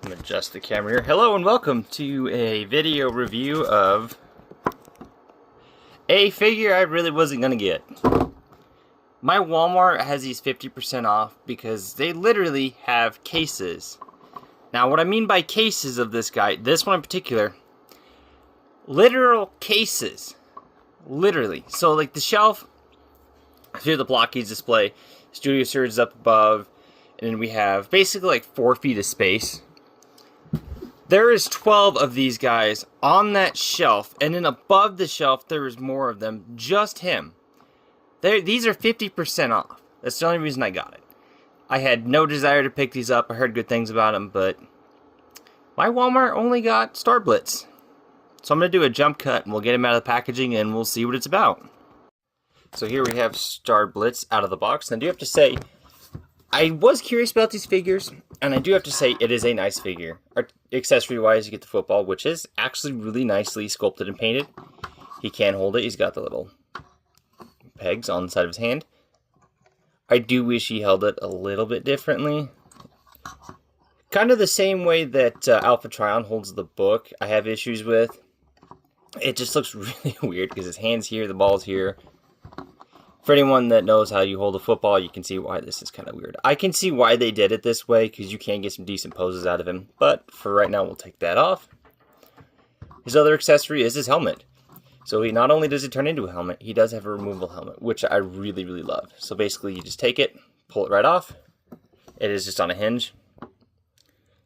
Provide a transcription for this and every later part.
I'm gonna adjust the camera here. Hello and welcome to a video review of a figure I really wasn't gonna get. My Walmart has these 50% off because they literally have cases. Now what I mean by cases of this guy, this one in particular, literal cases. Literally. So like the shelf, through the blockies display, Studio Surge is up above, and then we have basically like 4 feet of space. There is 12 of these guys on that shelf, and then above the shelf there is more of them, just him. These are 50% off. That's the only reason I got it. I had no desire to pick these up. I heard good things about them, but my Walmart only got starblitz. So I'm going to do a jump cut, and we'll get him out of the packaging, and we'll see what it's about. So here we have starblitz out of the box, and I do have to say, I was curious about these figures, and I do have to say it is a nice figure. Accessory-wise, you get the football, which is actually really nicely sculpted and painted. He can hold it. He's got the little pegs on the side of his hand. I do wish he held it a little bit differently. Kind of the same way that Alpha Trion holds the book, I have issues with. It just looks really weird because his hand's here, the ball's here. For anyone that knows how you hold a football, you can see why this is kind of weird. I can see why they did it this way, because you can get some decent poses out of him. But for right now, we'll take that off. His other accessory is his helmet. So he not only does it turn into a helmet, he does have a removable helmet, which I really, really love. So basically, you just take it, pull it right off. It is just on a hinge.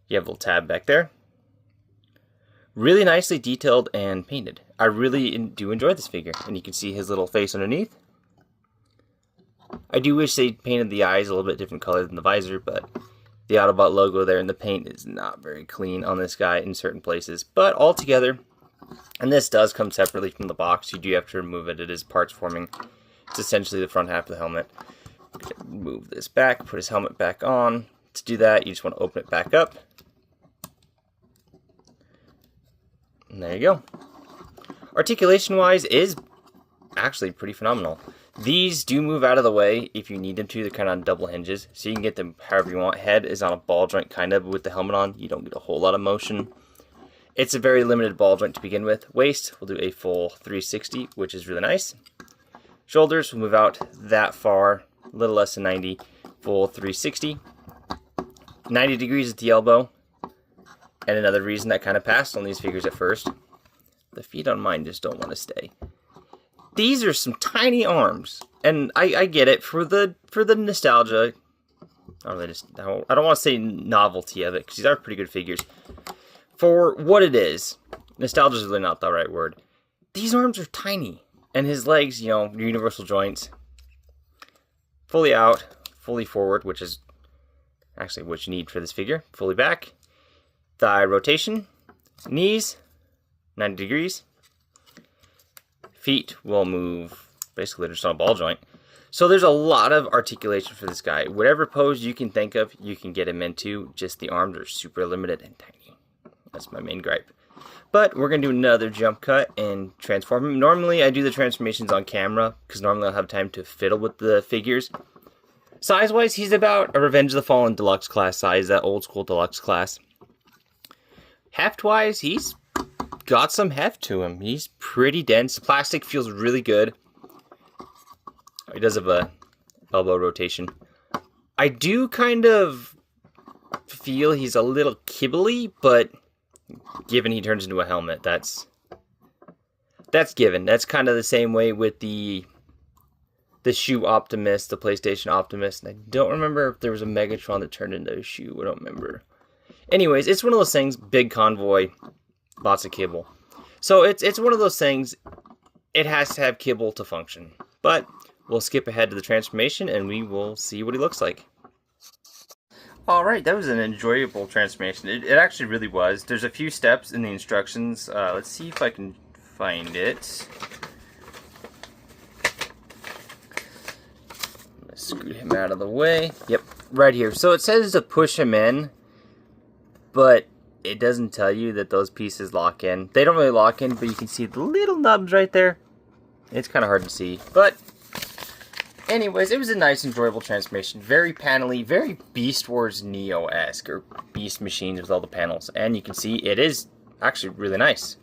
You have a little tab back there. Really nicely detailed and painted. I really do enjoy this figure. And you can see his little face underneath. I do wish they painted the eyes a little bit different color than the visor, but the Autobot logo there and the paint is not very clean on this guy in certain places. But all together, and this does come separately from the box, you do have to remove it. It is parts forming. It's essentially the front half of the helmet. Move this back, put his helmet back on. To do that, you just want to open it back up. And there you go. Articulation-wise is actually pretty phenomenal. These do move out of the way if you need them to. They're kind of on double hinges, so you can get them however you want. Head is on a ball joint, kind of, with the helmet on. You don't get a whole lot of motion. It's a very limited ball joint to begin with. Waist, we'll do a full 360, which is really nice. Shoulders will move out that far, a little less than 90, full 360. 90 degrees at the elbow. And another reason that kind of passed on these figures at first, the feet on mine just don't want to stay. These are some tiny arms, and I get it for the nostalgia. I don't want to say novelty of it because these are pretty good figures. For what it is, nostalgia is really not the right word. These arms are tiny, and his legs, you know, universal joints, fully out, fully forward, which is actually what you need for this figure. Fully back, thigh rotation, knees 90 degrees. Feet will move, basically they're just on a ball joint. So there's a lot of articulation for this guy. Whatever pose you can think of, you can get him into. Just the arms are super limited and tiny. That's my main gripe. But we're going to do another jump cut and transform him. Normally I do the transformations on camera, because normally I'll have time to fiddle with the figures. Size-wise, he's about a Revenge of the Fallen deluxe class size, that old school deluxe class. Heft-wise, he's got some heft to him. He's pretty dense. Plastic feels really good. He does have a elbow rotation. I do kind of feel he's a little kibbly, but given he turns into a helmet, that's given. That's kind of the same way with the Shoe Optimus, the PlayStation Optimus. And I don't remember if there was a Megatron that turned into a shoe. I don't remember. Anyways, it's one of those things, big convoy, lots of kibble. So it's one of those things, it has to have kibble to function. But we'll skip ahead to the transformation and we will see what he looks like. Alright, that was an enjoyable transformation. It actually really was. There's a few steps in the instructions. Let's see if I can find it. Let's scoot him out of the way. Yep, right here. So it says to push him in, but it doesn't tell you that those pieces lock in. They don't really lock in, but you can see the little nubs right there. It's kind of hard to see, but anyways, it was a nice, enjoyable transformation. Very panely, very Beast Wars Neo-esque, or Beast Machines with all the panels. And you can see it is actually really nice.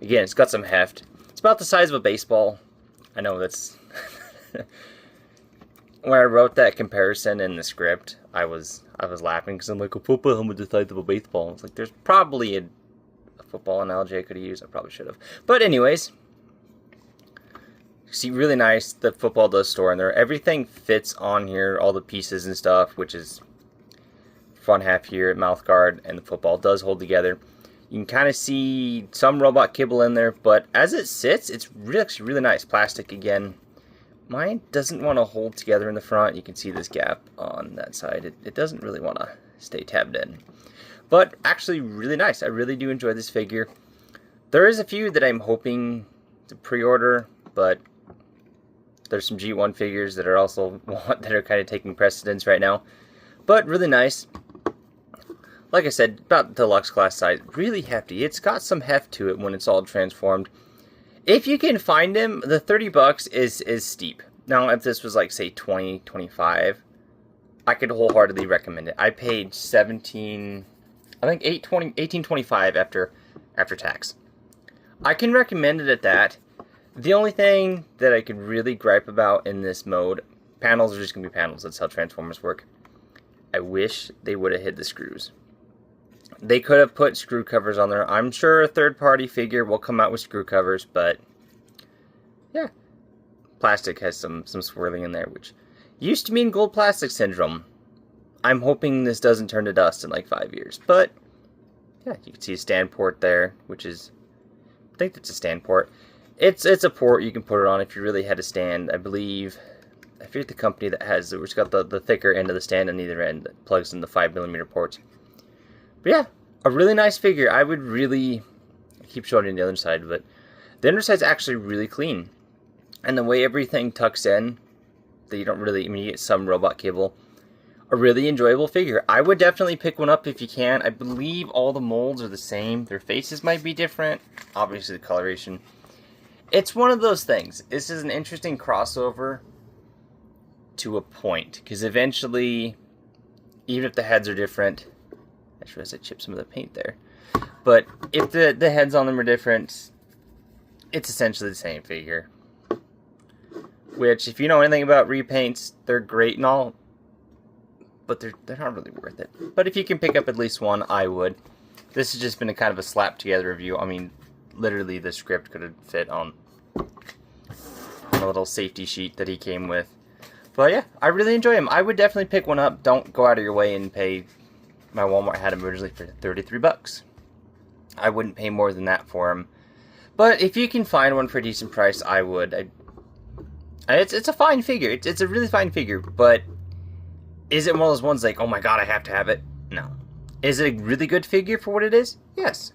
Again, it's got some heft. It's about the size of a baseball. I know that's... When I wrote that comparison in the script, I was laughing because I'm like, a football helmet the size of a baseball. It's like, there's probably a football analogy I could have used. I probably should have. But anyways, see, really nice. The football does store in there. Everything fits on here, all the pieces and stuff, which is front half here, mouth guard, and the football does hold together. You can kind of see some robot kibble in there, but as it sits, it's actually really nice. Plastic again. Mine doesn't want to hold together in the front. You can see this gap on that side. It doesn't really want to stay tabbed in. But actually really nice. I really do enjoy this figure. There is a few that I'm hoping to pre-order, but there's some G1 figures that are also that are kind of taking precedence right now. But really nice. Like I said, about deluxe class size. Really hefty. It's got some heft to it when it's all transformed. If you can find them, the 30 bucks is steep. Now, if this was like, say, 20, 25, I could wholeheartedly recommend it. I paid 17, I think 18.25 after tax. I can recommend it at that. The only thing that I could really gripe about in this mode, panels are just going to be panels. That's how Transformers work. I wish they would have hid the screws. They could have put screw covers on there. I'm sure a third-party figure will come out with screw covers, but yeah. Plastic has some swirling in there, which used to mean gold plastic syndrome. I'm hoping this doesn't turn to dust in like 5 years, but yeah, you can see a stand port there, which is, I think that's a stand port. It's a port you can put it on if you really had a stand. I believe, I forget the company that has it, which has got the thicker end of the stand on either end that plugs in the 5mm ports. But yeah, a really nice figure. I would really, I keep showing you the other side, but the underside's actually really clean. And the way everything tucks in, that you don't really, I mean, you get some robot cable. A really enjoyable figure. I would definitely pick one up if you can. I believe all the molds are the same. Their faces might be different. Obviously the coloration. It's one of those things. This is an interesting crossover to a point. Because eventually, even if the heads are different, I should have chipped some of the paint there. But if the heads on them are different, it's essentially the same figure. Which, if you know anything about repaints, they're great and all, but they're not really worth it. But if you can pick up at least one, I would. This has just been a kind of a slap together review. I mean, literally the script could have fit on a little safety sheet that he came with. But yeah, I really enjoy him. I would definitely pick one up. Don't go out of your way and pay. My Walmart had him originally for 33 bucks. I wouldn't pay more than that for him. But if you can find one for a decent price, I would. It's a fine figure. It's a really fine figure, but is it one of those ones like, oh my god, I have to have it? No. Is it a really good figure for what it is? Yes.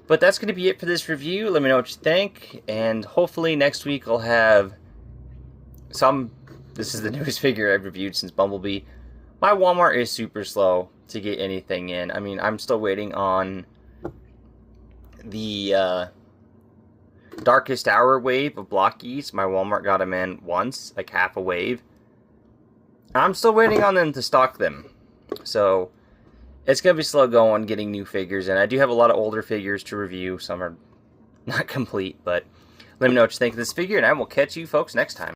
But that's going to be it for this review. Let me know what you think, and hopefully next week I'll have some... This is the newest figure I've reviewed since Bumblebee. My Walmart is super slow to get anything in. I mean, I'm still waiting on the Darkest Hour wave of blockies. My Walmart got them in once, like half a wave. I'm still waiting on them to stock them. So, it's going to be slow going getting new figures. And I do have a lot of older figures to review. Some are not complete, but let me know what you think of this figure, and I will catch you folks next time.